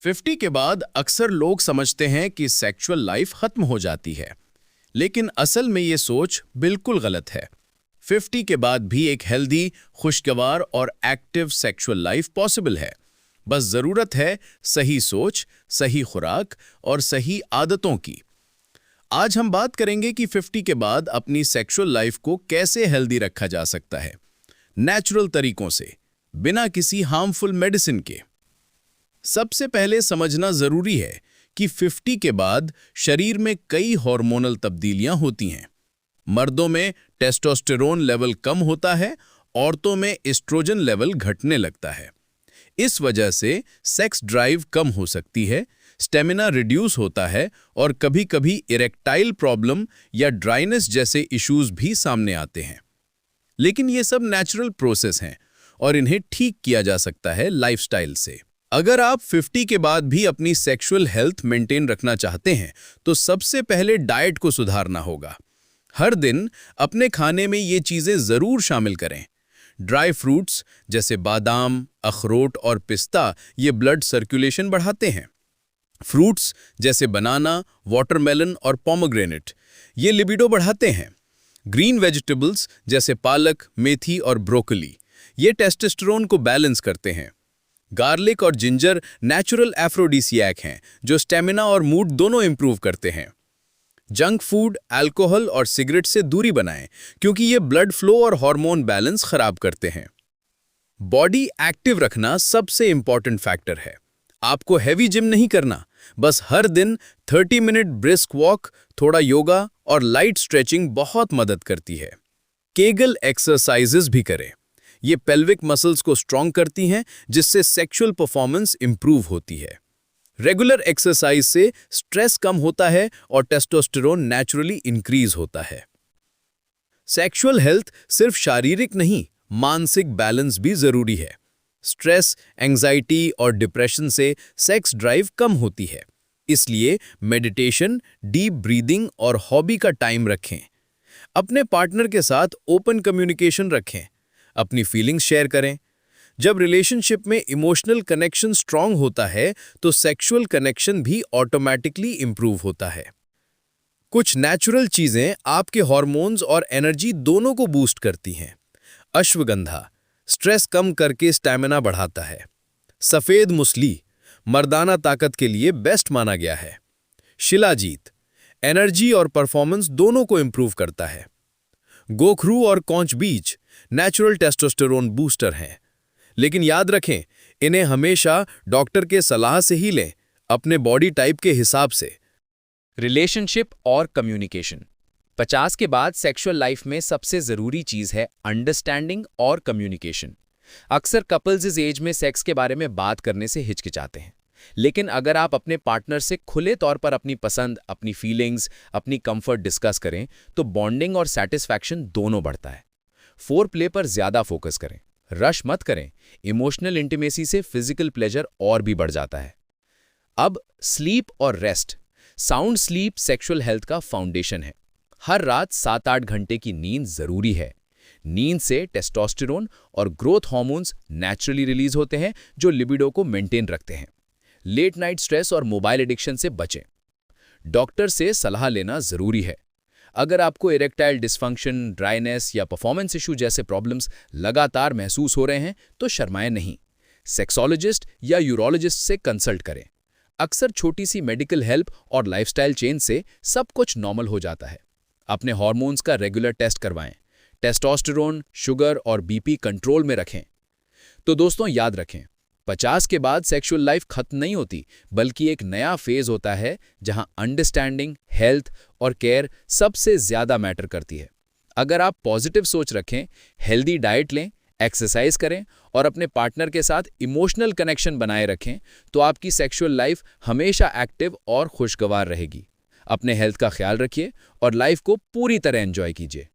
50 के बाद अक्सर लोग समझते हैं कि सेक्सुअल लाइफ खत्म हो जाती है, लेकिन असल में ये सोच बिल्कुल गलत है। 50 के बाद भी एक हेल्दी, खुशगवार और एक्टिव सेक्सुअल लाइफ पॉसिबल है। बस ज़रूरत है सही सोच, सही खुराक और सही आदतों की। आज हम बात करेंगे कि 50 के बाद अपनी सेक्सुअल लाइफ को कैसे हेल्दी रखा जा सकता है, नेचुरल तरीकों से, बिना किसी हार्मफुल मेडिसिन के। सबसे पहले समझना जरूरी है कि 50 के बाद शरीर में कई हार्मोनल तब्दीलियां होती हैं। मर्दों में टेस्टोस्टेरोन लेवल कम होता है, औरतों में एस्ट्रोजन लेवल घटने लगता है। इस वजह से सेक्स ड्राइव कम हो सकती है, स्टेमिना रिड्यूस होता है और कभी-कभी इरेक्टाइल प्रॉब्लम या ड्राइनेस जैसे इश्यूज भी सामने आते हैं। लेकिन ये सब नेचुरल प्रोसेस हैं और इन्हें ठीक किया जा सकता है लाइफस्टाइल से। अगर आप 50 के बाद भी अपनी सेक्सुअल हेल्थ मेंटेन रखना चाहते हैं, तो सबसे पहले डाइट को सुधारना होगा। हर दिन अपने खाने में ये चीज़ें ज़रूर शामिल करें। ड्राई फ्रूट्स जैसे बादाम, अखरोट और पिस्ता ये ब्लड सर्कुलेशन बढ़ाते हैं। फ्रूट्स जैसे बनाना, वाटरमेलन और पोमोग्रेनेट ये लिबिडो बढ़ाते हैं। ग्रीन वेजिटेबल्स जैसे पालक, मेथी और ब्रोकली ये टेस्टोस्टेरोन को बैलेंस करते हैं। गार्लिक और जिंजर नेचुरल एफ्रोडिसियक हैं जो स्टेमिना और मूड दोनों इंप्रूव करते हैं। जंक फूड, अल्कोहल और सिगरेट से दूरी बनाएं क्योंकि ये ब्लड फ्लो और हार्मोन बैलेंस खराब करते हैं। बॉडी एक्टिव रखना सबसे इंपॉर्टेंट फैक्टर है। आपको हैवी जिम नहीं करना, बस हर दिन 30 मिनट ब्रिस्क वॉक, थोड़ा योगा और लाइट स्ट्रेचिंग बहुत मदद करती है। केगल एक्सरसाइजेस भी करें। ये पेल्विक मसल्स को स्ट्रॉन्ग करती हैं, जिससे सेक्सुअल परफॉर्मेंस इंप्रूव होती है। रेगुलर एक्सरसाइज से स्ट्रेस कम होता है और टेस्टोस्टेरोन नेचुरली इंक्रीज होता है। सेक्सुअल हेल्थ सिर्फ शारीरिक नहीं, मानसिक बैलेंस भी जरूरी है। स्ट्रेस, एंजाइटी और डिप्रेशन से सेक्स ड्राइव कम होती है। इसलिए मेडिटेशन, डीप ब्रीदिंग और हॉबी का टाइम रखें। अपने पार्टनर के साथ ओपन कम्युनिकेशन रखें। अपनी फीलिंग्स शेयर करें। जब रिलेशनशिप में इमोशनल कनेक्शन स्ट्रांग होता है, तो सेक्सुअल कनेक्शन भी ऑटोमैटिकली इंप्रूव होता है। कुछ नेचुरल चीजें आपके हार्मोन्स और एनर्जी दोनों को बूस्ट करती हैं। अश्वगंधा स्ट्रेस कम करके स्टैमिना बढ़ाता है। सफेद मुसली मर्दाना ताकत के लिए बेस्ट माना गया है। शिलाजीत एनर्जी और परफॉर्मेंस दोनों को इंप्रूव करता है। गोखरू और कौंच बीज नेचुरल टेस्टोस्टेरोन बूस्टर हैं, लेकिन याद रखें इन्हें हमेशा डॉक्टर के सलाह से ही लें, अपने बॉडी टाइप के हिसाब से। रिलेशनशिप और कम्युनिकेशन 50 के बाद सेक्सुअल लाइफ में सबसे ज़रूरी चीज़ है अंडरस्टैंडिंग और कम्युनिकेशन। अक्सर कपल्स इस एज में सेक्स के बारे में बात करने से हिचकिचाते हैं, लेकिन अगर आप अपने पार्टनर से खुले तौर पर अपनी पसंद, अपनी फीलिंग्स, अपनी कंफर्ट डिस्कस करें, तो बॉन्डिंग और सेटिस्फैक्शन दोनों बढ़ता है। फोर प्ले पर ज्यादा फोकस करें, रश मत करें। इमोशनल इंटीमेसी से फिजिकल प्लेजर और भी बढ़ जाता है। अब स्लीप और rest. Sound sleep sexual health का फाउंडेशन है। हर रात 7-8 घंटे की नींद जरूरी है। नींद से टेस्टोस्टेरोन और ग्रोथ हार्मोन्स नेचुरली रिलीज होते हैं जो लिबिडो को मेंटेन रखते हैं। लेट नाइट स्ट्रेस और मोबाइल एडिक्शन से बचें। डॉक्टर से सलाह लेना जरूरी है। अगर आपको इरेक्टाइल डिस्फंक्शन, ड्राइनेस या परफॉर्मेंस इशू जैसे प्रॉब्लम्स लगातार महसूस हो रहे हैं, तो शर्माएं नहीं। सेक्सोलॉजिस्ट या यूरोलॉजिस्ट से कंसल्ट करें। अक्सर छोटी सी मेडिकल हेल्प और लाइफस्टाइल चेंज से सब कुछ नॉर्मल हो जाता है। अपने हार्मोन्स का रेगुलर टेस्ट करवाएं। टेस्टोस्टेरोन, शुगर और बीपी कंट्रोल में रखें। तो दोस्तों याद रखें, 50 के बाद सेक्सुअल लाइफ खत्म नहीं होती, बल्कि एक नया फेज होता है जहां अंडरस्टैंडिंग, हेल्थ और केयर सबसे ज्यादा मैटर करती है। अगर आप पॉजिटिव सोच रखें, हेल्दी डाइट लें, एक्सरसाइज करें और अपने पार्टनर के साथ इमोशनल कनेक्शन बनाए रखें, तो आपकी सेक्सुअल लाइफ हमेशा एक्टिव और खुशगवार रहेगी। अपने हेल्थ का ख्याल रखिए और लाइफ को पूरी तरह एंजॉय कीजिए।